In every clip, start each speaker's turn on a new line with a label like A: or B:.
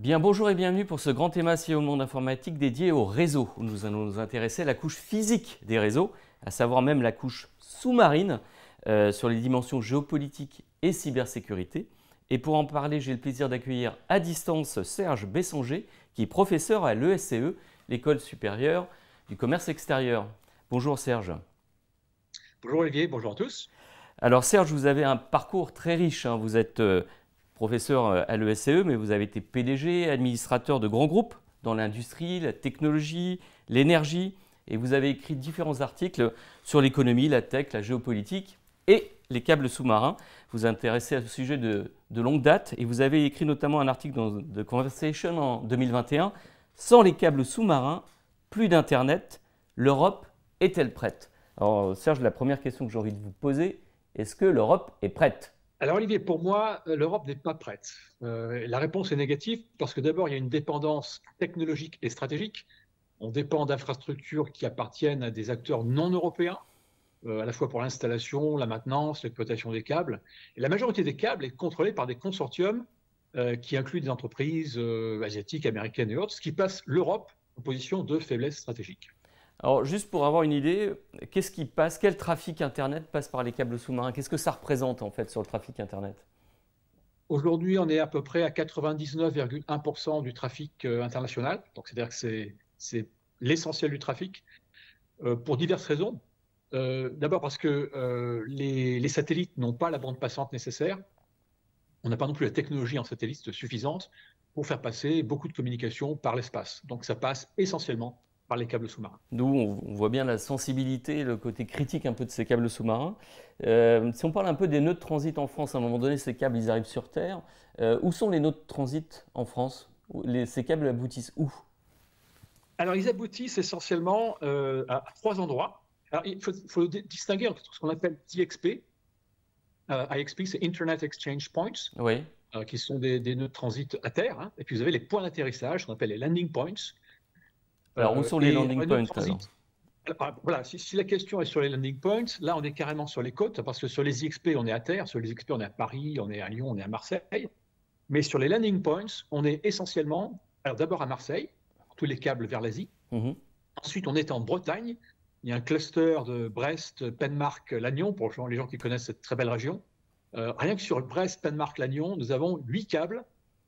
A: Bien, bonjour et bienvenue pour ce grand théma SEO Monde Informatique dédié aux réseaux, où nous allons nous intéresser à la couche physique des réseaux, à savoir même la couche sous-marine, sur les dimensions géopolitiques et cybersécurité. Et pour en parler, j'ai le plaisir d'accueillir à distance Serge Bessonger, qui est professeur à l'ESCE, l'École supérieure du commerce extérieur. Bonjour Serge.
B: Bonjour Olivier, bonjour à tous.
A: Alors Serge, vous avez un parcours très riche, hein. Vous êtes professeur à l'ESCE, mais vous avez été PDG, administrateur de grands groupes dans l'industrie, la technologie, l'énergie, et vous avez écrit différents articles sur l'économie, la tech, la géopolitique et les câbles sous-marins. Vous vous intéressez à ce sujet de longue date, et vous avez écrit notamment un article dans The Conversation en 2021. Sans les câbles sous-marins, plus d'Internet, l'Europe est-elle prête? Alors Serge, la première question que j'ai envie de vous poser, est-ce que l'Europe est prête?
B: Alors Olivier, pour moi, l'Europe n'est pas prête. La réponse est négative parce que d'abord, il y a une dépendance technologique et stratégique. On dépend d'infrastructures qui appartiennent à des acteurs non européens, à la fois pour l'installation, la maintenance, l'exploitation des câbles. Et la majorité des câbles est contrôlée par des consortiums qui incluent des entreprises asiatiques, américaines et autres, ce qui place l'Europe en position de faiblesse stratégique.
A: Alors, juste pour avoir une idée, qu'est-ce qui passe, quel trafic Internet passe par les câbles sous-marins? Qu'est-ce que ça représente en fait sur le trafic Internet?
B: Aujourd'hui, on est à peu près à 99,1% du trafic international. Donc, c'est-à-dire que c'est l'essentiel du trafic pour diverses raisons. D'abord parce que les satellites n'ont pas la bande passante nécessaire. On n'a pas non plus la technologie en satellite suffisante pour faire passer beaucoup de communications par l'espace. Donc, ça passe essentiellement par les câbles sous-marins.
A: D'où on voit bien la sensibilité, le côté critique un peu de ces câbles sous-marins. Si on parle un peu des nœuds de transit en France, à un moment donné, ces câbles, ils arrivent sur Terre. Où sont les nœuds de transit en France? Ces câbles aboutissent où?
B: Alors, ils aboutissent essentiellement à trois endroits. Alors, il faut distinguer entre ce qu'on appelle IXP. IXP, c'est Internet Exchange Points,
A: Oui.
B: qui sont des nœuds de transit à terre. Hein. Et puis, vous avez les points d'atterrissage, qu'on appelle les landing points.
A: Alors, où sont les
B: Et dans
A: landing
B: les nœuds de
A: points alors?
B: transit, voilà, si la question est sur les landing points, là, on est carrément sur les côtes, parce que sur les IXP, on est à terre. Sur les IXP, on est à Paris, on est à Lyon, on est à Marseille. Mais sur les landing points, on est essentiellement, alors d'abord à Marseille, tous les câbles vers l'Asie.
A: Mhm.
B: Ensuite, on est en Bretagne. Il y a un cluster de Brest, Penmarc'h, Lannion, pour les gens qui connaissent cette très belle région. Rien que sur Brest, Penmarc'h, Lannion, nous avons 8 câbles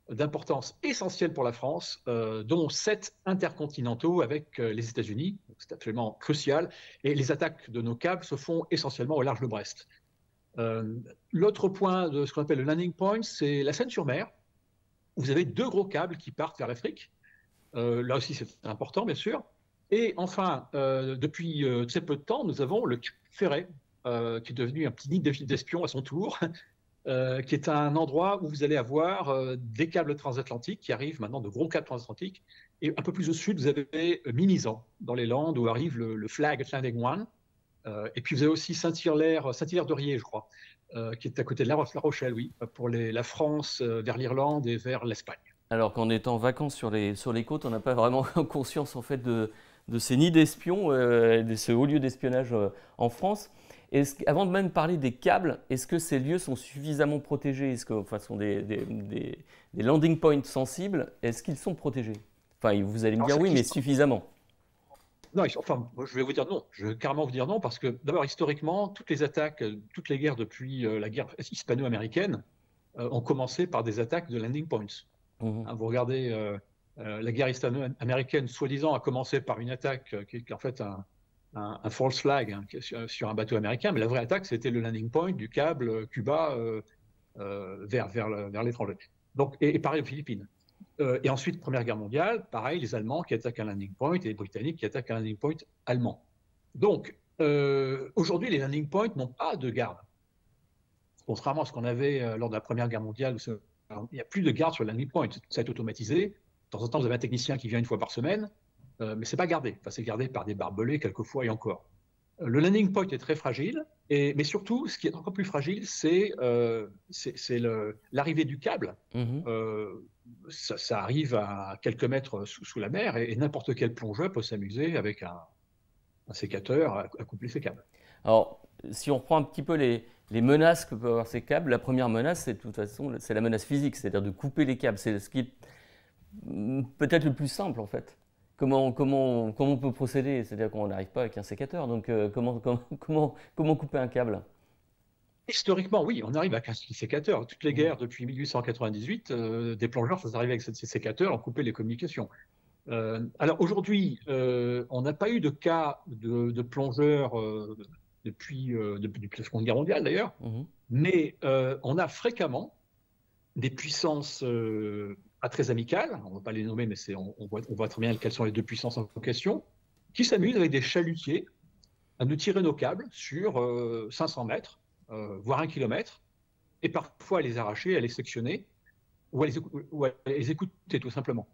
B: d'importance essentielle pour la France, dont 7 intercontinentaux avec les États-Unis. C'est absolument crucial. Et les attaques de nos câbles se font essentiellement au large de Brest. L'autre point de ce qu'on appelle le landing point, c'est la Seine-sur-Mer. Vous avez 2 gros câbles qui partent vers l'Afrique. Là aussi, c'est important, bien sûr. Et enfin, depuis très peu de temps, nous avons le Cap Ferret, qui est devenu un petit nid d'espions à son tour, qui est un endroit où vous allez avoir des câbles transatlantiques qui arrivent maintenant, de gros câbles transatlantiques. Et un peu plus au sud, vous avez Mimizan, dans les Landes, où arrive le Flag Atlantic One. Et puis vous avez aussi Saint-Hilaire-de-Riez, je crois, qui est à côté de La Rochelle, oui, pour la France, vers l'Irlande et vers l'Espagne.
A: Alors qu'en étant en vacances sur les côtes, on n'a pas vraiment conscience en fait de ces nids d'espions, de ce haut lieu d'espionnage en France. Avant de même parler des câbles, est-ce que ces lieux sont suffisamment protégés? Est-ce que, enfin, ce sont des landing points sensibles? Est-ce qu'ils sont protégés? Enfin, vous allez me
B: Alors,
A: dire oui, mais suffisamment.
B: non, enfin, je vais vous dire non. Je vais carrément vous dire non, parce que d'abord, historiquement, toutes les attaques, toutes les guerres depuis la guerre hispano-américaine ont commencé par des attaques de landing points.
A: Mhm.
B: Hein, vous regardez la guerre hispano-américaine, soi-disant, a commencé par une attaque qui est en fait un false flag, hein, sur un bateau américain, mais la vraie attaque, c'était le landing point du câble Cuba vers l'étranger. Donc, et pareil aux Philippines. Et ensuite, Première Guerre mondiale, pareil, les Allemands qui attaquent un landing point et les Britanniques qui attaquent un landing point allemand. Donc, aujourd'hui, les landing points n'ont pas de garde. Contrairement à ce qu'on avait lors de la Première Guerre mondiale, il n'y a plus de garde sur le landing point. Ça est automatisé. De temps en temps, vous avez un technicien qui vient une fois par semaine, mais ce n'est pas gardé. Enfin, c'est gardé par des barbelés quelquefois et encore. Le landing point est très fragile, mais surtout, ce qui est encore plus fragile, c'est l'arrivée du câble.
A: Mhm.
B: Ça arrive à quelques mètres sous la mer, et n'importe quel plongeur peut s'amuser avec un sécateur à coupler ses câbles.
A: Alors, si on reprend un petit peu les menaces que peuvent avoir ces câbles, la première menace, c'est de toute façon, c'est la menace physique, c'est-à-dire de couper les câbles. C'est ce qui est peut-être le plus simple en fait. Comment on peut procéder? C'est-à-dire qu'on n'arrive pas avec un sécateur, donc comment couper un câble?
B: Historiquement, oui, on arrive avec un sécateur. Toutes les
A: Mhm.
B: guerres depuis 1898, des plongeurs, ça arrivait avec ces sécateurs, on coupait les communications. Alors aujourd'hui, on n'a pas eu de cas de plongeurs depuis la Seconde Guerre mondiale d'ailleurs,
A: Mhm.
B: mais on a fréquemment des puissances pas très amicales, on ne va pas les nommer, mais on voit très bien quelles sont les deux puissances en question, qui s'amusent avec des chalutiers à nous tirer nos câbles sur 500 mètres, voire 1 kilomètre, et parfois à les arracher, à les sectionner, ou à les écouter tout simplement.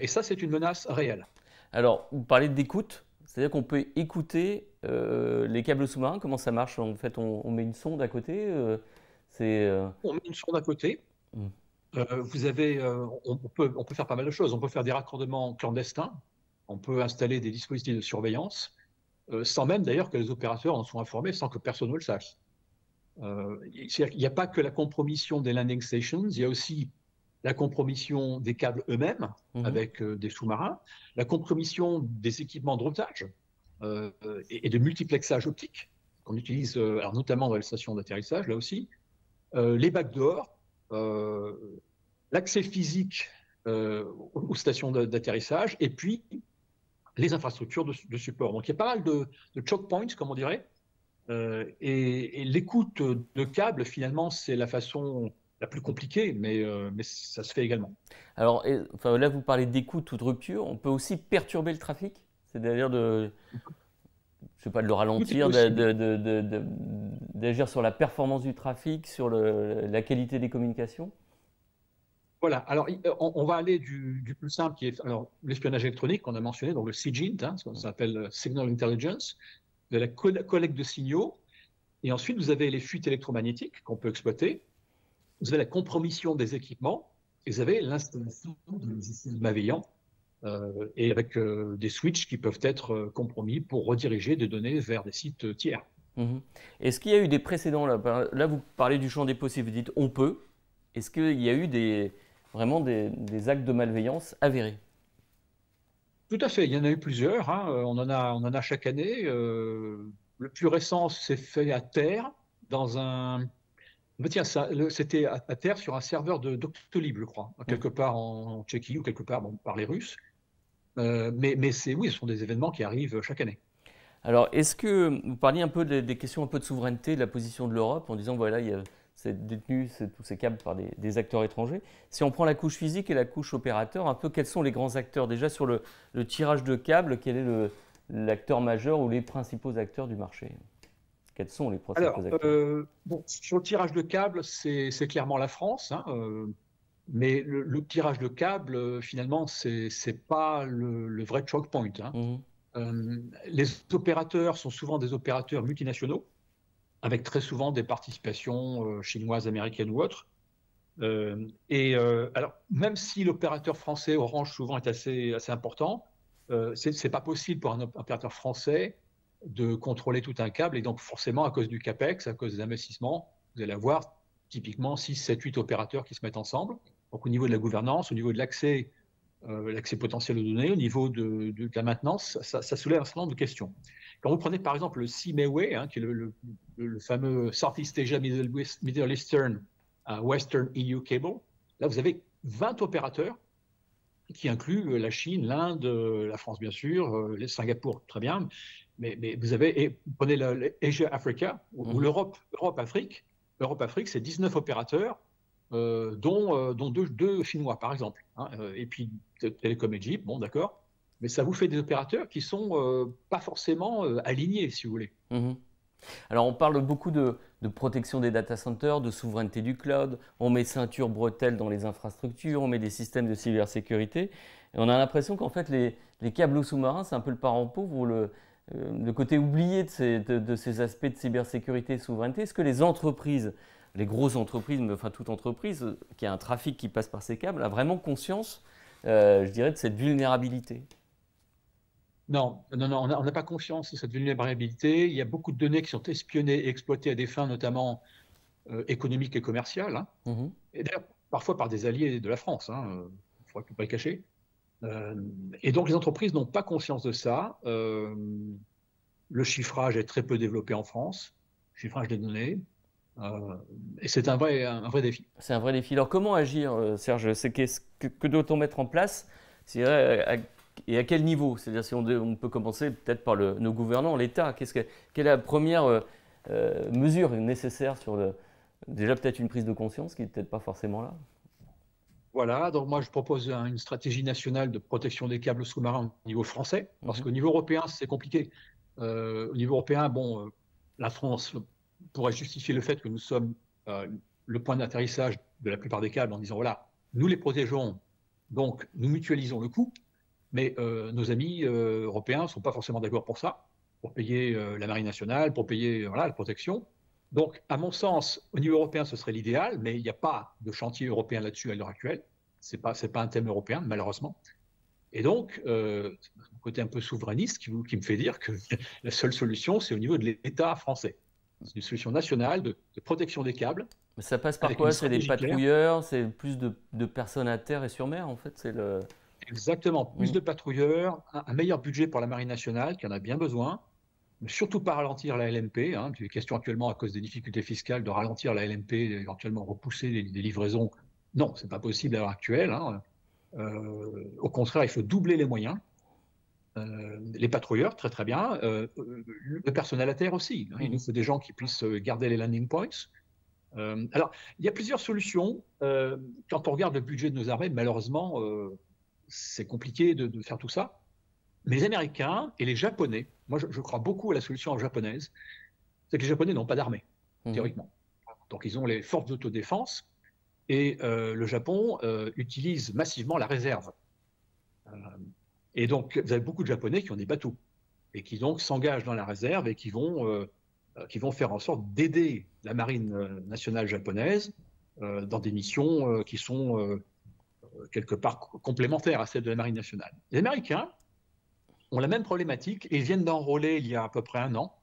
B: Et ça, c'est une menace réelle.
A: Alors, vous parlez d'écoute, c'est-à-dire qu'on peut écouter les câbles sous-marins, comment ça marche? En fait, on met une sonde à côté, c'est...
B: On met une sonde à côté.
A: Mm.
B: On peut faire pas mal de choses. On peut faire des raccordements clandestins. On peut installer des dispositifs de surveillance, sans même d'ailleurs que les opérateurs en soient informés, sans que personne ne le sache. Il n'y a pas que la compromission des landing stations, il y a aussi la compromission des câbles eux-mêmes
A: Mhm.
B: avec des sous-marins, la compromission des équipements de routage et de multiplexage optique qu'on utilise alors notamment dans les stations d'atterrissage, là aussi, les backdoors, euh, l'accès physique aux stations d'atterrissage et puis les infrastructures de support. Donc il y a pas mal de choke points, comme on dirait, et l'écoute de câbles, finalement, c'est la façon la plus compliquée, mais ça se fait également.
A: Alors, enfin, là, vous parlez d'écoute ou de rupture, on peut aussi perturber le trafic, c'est-à-dire je sais pas, de le
B: Tout est
A: ralentir,
B: possible.
A: d'agir sur la performance du trafic, sur la qualité des communications.
B: Voilà, alors on va aller du plus simple qui est alors l'espionnage électronique qu'on a mentionné, donc le SIGINT, ce qu'on s'appelle Signal Intelligence, de la collecte de signaux, et ensuite vous avez les fuites électromagnétiques qu'on peut exploiter, vous avez la compromission des équipements, et vous avez l'installation de systèmes malveillants, et avec des switches qui peuvent être compromis pour rediriger des données vers des sites tiers.
A: Mhm. Est-ce qu'il y a eu des précédents là? Là, vous parlez du champ des possibles, vous dites on peut. Est-ce qu'il y a eu vraiment des actes de malveillance avérés?
B: Tout à fait, il y en a eu plusieurs, hein. On en a chaque année. Le plus récent s'est fait à terre, dans un. Mais tiens, c'était à terre sur un serveur de Doctolib, je crois,
A: Mhm.
B: quelque part en Tchéquie ou quelque part bon, par les Russes. Mais oui, ce sont des événements qui arrivent chaque année.
A: Alors, est-ce que vous parliez un peu des questions un peu de souveraineté, de la position de l'Europe, en disant voilà, c'est détenu tous ces câbles par des acteurs étrangers. Si on prend la couche physique et la couche opérateur, un peu quels sont les grands acteurs déjà sur le tirage de câbles? Quel est l'acteur majeur ou les principaux acteurs du marché? Quels sont les principaux
B: Alors,
A: acteurs?
B: bon, sur le tirage de câbles, c'est clairement la France, hein, mais le tirage de câbles, finalement, c'est pas le vrai choke point, hein.
A: Mhm.
B: Les opérateurs sont souvent des opérateurs multinationaux, avec très souvent des participations chinoises, américaines ou autres. Alors, même si l'opérateur français Orange souvent est assez important, c'est pas possible pour un opérateur français de contrôler tout un câble. Et donc, forcément, à cause du CAPEX, à cause des investissements, vous allez avoir typiquement 6, 7, 8 opérateurs qui se mettent ensemble. Donc, au niveau de la gouvernance, au niveau de l'accès potentiel aux données, au niveau de la maintenance, ça soulève un certain nombre de questions. Quand vous prenez par exemple le CMAWay, hein, qui est le fameux Southeast Asia Middle Eastern Western EU Cable, là vous avez 20 opérateurs qui incluent la Chine, l'Inde, la France bien sûr, les Singapour très bien, mais vous avez, et vous prenez l'Asia Africa ou
A: Mhm.
B: l'Europe-Afrique. L'Europe-Afrique, c'est 19 opérateurs, dont deux Chinois, par exemple, hein, et puis Télécom Egypte, bon, d'accord, mais ça vous fait des opérateurs qui sont pas forcément alignés, si vous voulez.
A: Mhm. Alors, on parle beaucoup de protection des data centers, de souveraineté du cloud, on met ceinture bretelle dans les infrastructures, on met des systèmes de cybersécurité. Et on a l'impression qu'en fait, les câbles sous-marins, c'est un peu le parent pauvre ou le côté oublié de ces aspects de cybersécurité et de souveraineté. Est-ce que les entreprises, les grosses entreprises, mais enfin toute entreprise qui a un trafic qui passe par ces câbles, a vraiment conscience, je dirais, de cette vulnérabilité?
B: Non, non, non, on n'a pas conscience de cette vulnérabilité. Il y a beaucoup de données qui sont espionnées et exploitées à des fins notamment économiques et commerciales, hein.
A: Mhm.
B: Et d'ailleurs, parfois par des alliés de la France, hein. faut pas le cacher. Et donc les entreprises n'ont pas conscience de ça. Le chiffrage est très peu développé en France, le chiffrage des données, et c'est un vrai défi.
A: C'est un vrai défi. Alors comment agir, Serge? Que doit-on mettre en place? Et à quel niveau? C'est-à-dire si on peut commencer peut-être par nos gouvernants, l'État. Quelle est la première mesure nécessaire déjà peut-être une prise de conscience qui n'est peut-être pas forcément là?
B: Voilà, donc moi je propose une stratégie nationale de protection des câbles sous-marins au niveau français, parce qu'au niveau européen c'est compliqué. Au niveau européen, bon, la France pourrait justifier le fait que nous sommes le point d'atterrissage de la plupart des câbles en disant voilà, nous les protégeons, donc nous mutualisons le coût, mais nos amis européens ne sont pas forcément d'accord pour ça, pour payer la marine nationale, pour payer la protection. Donc, à mon sens, au niveau européen, ce serait l'idéal, mais il n'y a pas de chantier européen là-dessus à l'heure actuelle. Ce n'est pas un thème européen, malheureusement. Et donc, c'est un côté un peu souverainiste qui me fait dire que la seule solution, c'est au niveau de l'État français. C'est une solution nationale de protection des câbles.
A: Mais ça passe par quoi? C'est des patrouilleurs, c'est plus de personnes à terre et sur mer, en fait,
B: Exactement, plus de patrouilleurs, un meilleur budget pour la marine nationale, qui en a bien besoin. Mais surtout pas ralentir la LMP. Hein. Il est question actuellement, à cause des difficultés fiscales, de ralentir la LMP, éventuellement repousser des livraisons. Non, ce n'est pas possible à l'heure actuelle. Hein. Au contraire, il faut doubler les moyens. Les patrouilleurs, très très bien. Le personnel à terre aussi. Hein. Il nous faut des gens qui puissent garder les landing points. Alors, il y a plusieurs solutions. Quand on regarde le budget de nos armées, malheureusement, c'est compliqué de faire tout ça. Mais les Américains et les Japonais, moi je crois beaucoup à la solution japonaise, c'est que les Japonais n'ont pas d'armée, théoriquement. Donc ils ont les forces d'autodéfense et le Japon utilise massivement la réserve. Et donc vous avez beaucoup de Japonais qui ont des bateaux et qui donc s'engagent dans la réserve et qui vont faire en sorte d'aider la marine nationale japonaise dans des missions qui sont quelque part complémentaires à celles de la marine nationale. Les Américains ont la même problématique et ils viennent d'enrôler il y a à peu près un an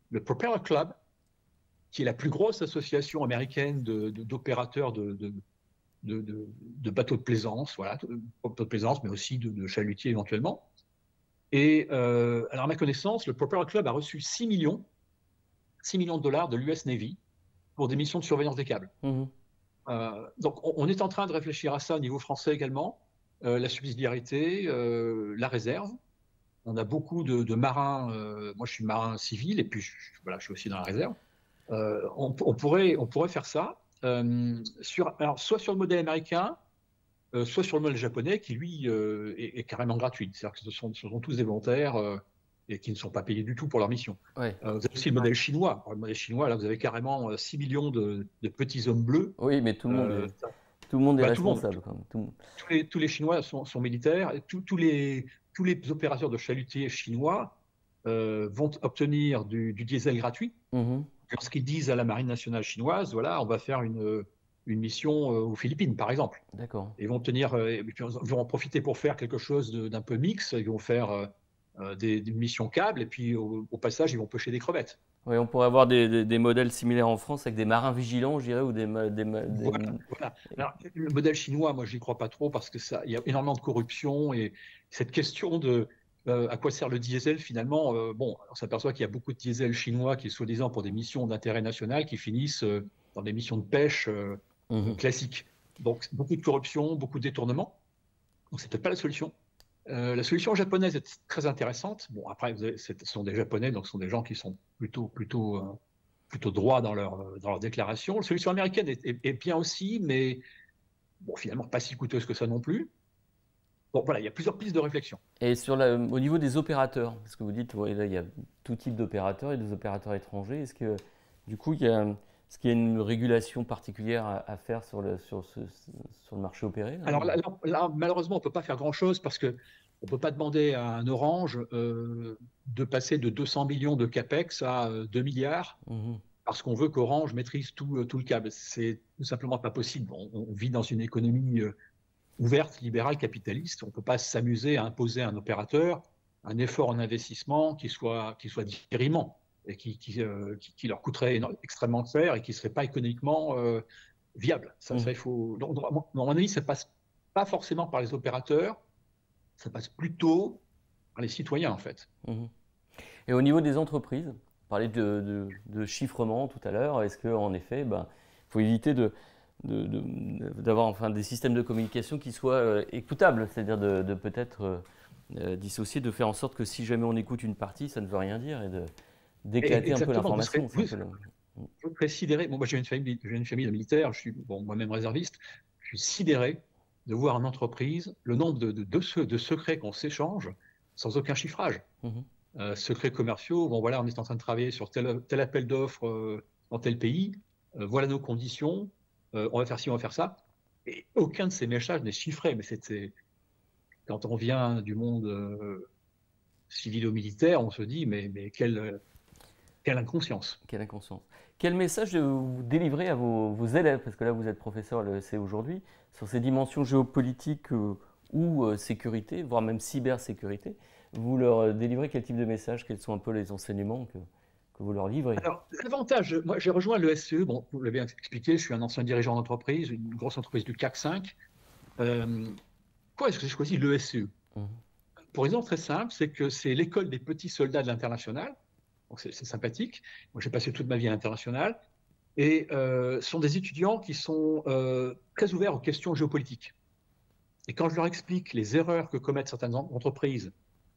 B: le Propeller Club, qui est la plus grosse association américaine d'opérateurs de bateaux de plaisance, bateaux de plaisance, mais aussi de chalutiers éventuellement. Et alors à ma connaissance, le Propeller Club a reçu 6 millions de dollars de l'US Navy pour des missions de surveillance des câbles. Donc on est en train de réfléchir à ça au niveau français également, la subsidiarité, la réserve. On a beaucoup de marins, moi je suis marin civil et puis je suis aussi dans la réserve. On pourrait faire ça, soit sur le modèle américain, soit sur le modèle japonais qui lui est carrément gratuit. C'est-à-dire que ce sont tous des volontaires et qui ne sont pas payés du tout pour leur mission.
A: Ouais.
B: Vous avez aussi le modèle chinois. Alors, le modèle chinois, là vous avez carrément 6 millions de petits hommes bleus.
A: Oui, mais tout le monde est responsable.
B: Tous les Chinois sont militaires. Et tous les opérateurs de chalutiers chinois vont obtenir du diesel gratuit. Lorsqu'ils disent à la marine nationale chinoise, voilà, on va faire une mission aux Philippines, par exemple.
A: D'accord.
B: Ils vont en profiter pour faire quelque chose d'un peu mix. Ils vont faire des missions câbles et puis au passage, ils vont pêcher des crevettes.
A: Oui, on pourrait avoir des modèles similaires en France avec des marins vigilants, je dirais, ou
B: Voilà. Alors, le modèle chinois, moi, je n'y crois pas trop parce que il y a énormément de corruption et cette question de à quoi sert le diesel finalement, on s'aperçoit qu'il y a beaucoup de diesel chinois qui, soi-disant, pour des missions d'intérêt national, qui finissent dans des missions de pêche classiques. Donc, beaucoup de corruption, beaucoup de détournement. Donc, c'est peut-être pas la solution. La solution japonaise est très intéressante. Bon, après, ce sont des Japonais, donc ce sont des gens qui sont plutôt droits dans leur déclaration. La solution américaine est bien aussi, mais bon, finalement, pas si coûteuse que ça non plus. Bon, voilà, il y a plusieurs pistes de réflexion.
A: Et au niveau des opérateurs, parce que vous dites, là, il y a tout type d'opérateurs et des opérateurs étrangers. Est-ce que, du coup, est-ce qu'il y a une régulation particulière à faire sur le marché opéré?
B: Alors là, malheureusement, on ne peut pas faire grand-chose parce qu'on ne peut pas demander à un Orange de passer de 200 millions de CAPEX à 2 milliards parce qu'on veut qu'Orange maîtrise tout le câble. C'est tout simplement pas possible. On vit dans une économie ouverte, libérale, capitaliste. On ne peut pas s'amuser à imposer à un opérateur un effort en investissement qui soit dirimant et qui leur coûterait extrêmement cher et qui ne serait pas économiquement viable. Ça, il faut. À mon avis, c'est pas pas forcément par les opérateurs, ça passe plutôt par les citoyens en fait.
A: Mhm. Et au niveau des entreprises, vous parliez de chiffrement tout à l'heure, est-ce qu'en effet, il faut éviter d'avoir enfin, des systèmes de communication qui soient écoutables, c'est-à-dire de peut-être dissocier, de faire en sorte que si jamais on écoute une partie, ça ne veut rien dire, et d'éclater un peu
B: Exactement,
A: l'information.
B: vous serez sidéré. Bon, moi j'ai une famille de militaires, je suis moi-même réserviste, je suis sidéré de voir en entreprise le nombre de secrets qu'on s'échange sans aucun chiffrage.
A: Mhm.
B: Secrets commerciaux, bon voilà, on est en train de travailler sur tel appel d'offres dans tel pays, voilà nos conditions, on va faire ci, on va faire ça. Et aucun de ces messages n'est chiffré, mais quand on vient du monde civilo-militaire, on se dit, mais quelle inconscience.
A: Quelle inconscience. Quel message vous délivrez à vos élèves, parce que là vous êtes professeur à l'ESC aujourd'hui, sur ces dimensions géopolitiques ou sécurité, voire même cybersécurité, vous leur délivrez quel type de message? Quels sont un peu les enseignements que vous leur livrez?
B: Alors, l'avantage, moi j'ai rejoint le SCE, bon, vous l'avez expliqué, je suis un ancien dirigeant d'entreprise, une grosse entreprise du CAC 5. Pourquoi est-ce que j'ai choisi le SCE?
A: Mhm.
B: Pour une raison très simple, c'est que c'est l'école des petits soldats de l'international, donc c'est sympathique. Moi j'ai passé toute ma vie à l'international, et ce sont des étudiants qui sont très ouverts aux questions géopolitiques. Et quand je leur explique les erreurs que commettent certaines entreprises,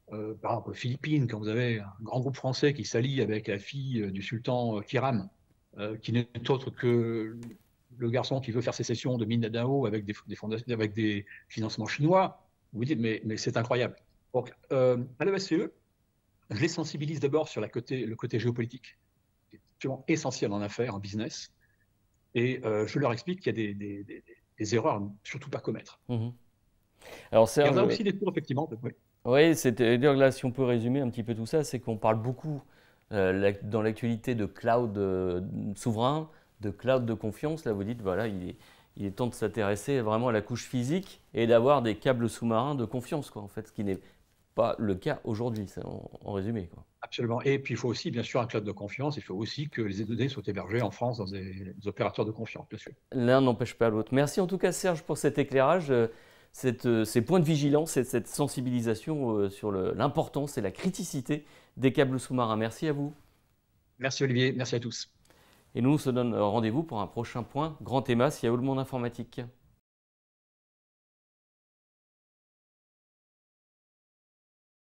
B: par exemple aux Philippines, quand vous avez un grand groupe français qui s'allie avec la fille du sultan Kiram, qui n'est autre que le garçon qui veut faire sécession de Mindanao avec avec des financements chinois, vous vous dites, mais c'est incroyable. Donc, à l'ESCE, je les sensibilise d'abord sur le côté géopolitique, qui est absolument essentiel en affaires, en business, et je leur explique qu'il y a des erreurs à ne surtout pas commettre.
A: Mhm. Alors
B: Et on
A: Serge,
B: a aussi des cours, effectivement. Oui.
A: oui, c'est-à-dire là, si on peut résumer un petit peu tout ça, c'est qu'on parle beaucoup dans l'actualité de cloud souverain, de cloud de confiance. Là, vous dites, voilà, il est temps de s'intéresser vraiment à la couche physique et d'avoir des câbles sous-marins de confiance, quoi, en fait, ce qui n'est pas le cas aujourd'hui, en résumé, quoi.
B: Absolument. Et puis, il faut aussi, bien sûr, un cloud de confiance. Il faut aussi que les données soient hébergées en France dans des opérateurs de confiance, bien sûr.
A: L'un n'empêche pas l'autre. Merci en tout cas, Serge, pour cet éclairage, ces points de vigilance et cette sensibilisation sur l'importance et la criticité des câbles sous-marins. Merci à vous.
B: Merci Olivier, merci à tous.
A: Et nous, on se donne rendez-vous pour un prochain point, grand Théma, s'il y a où le monde informatique.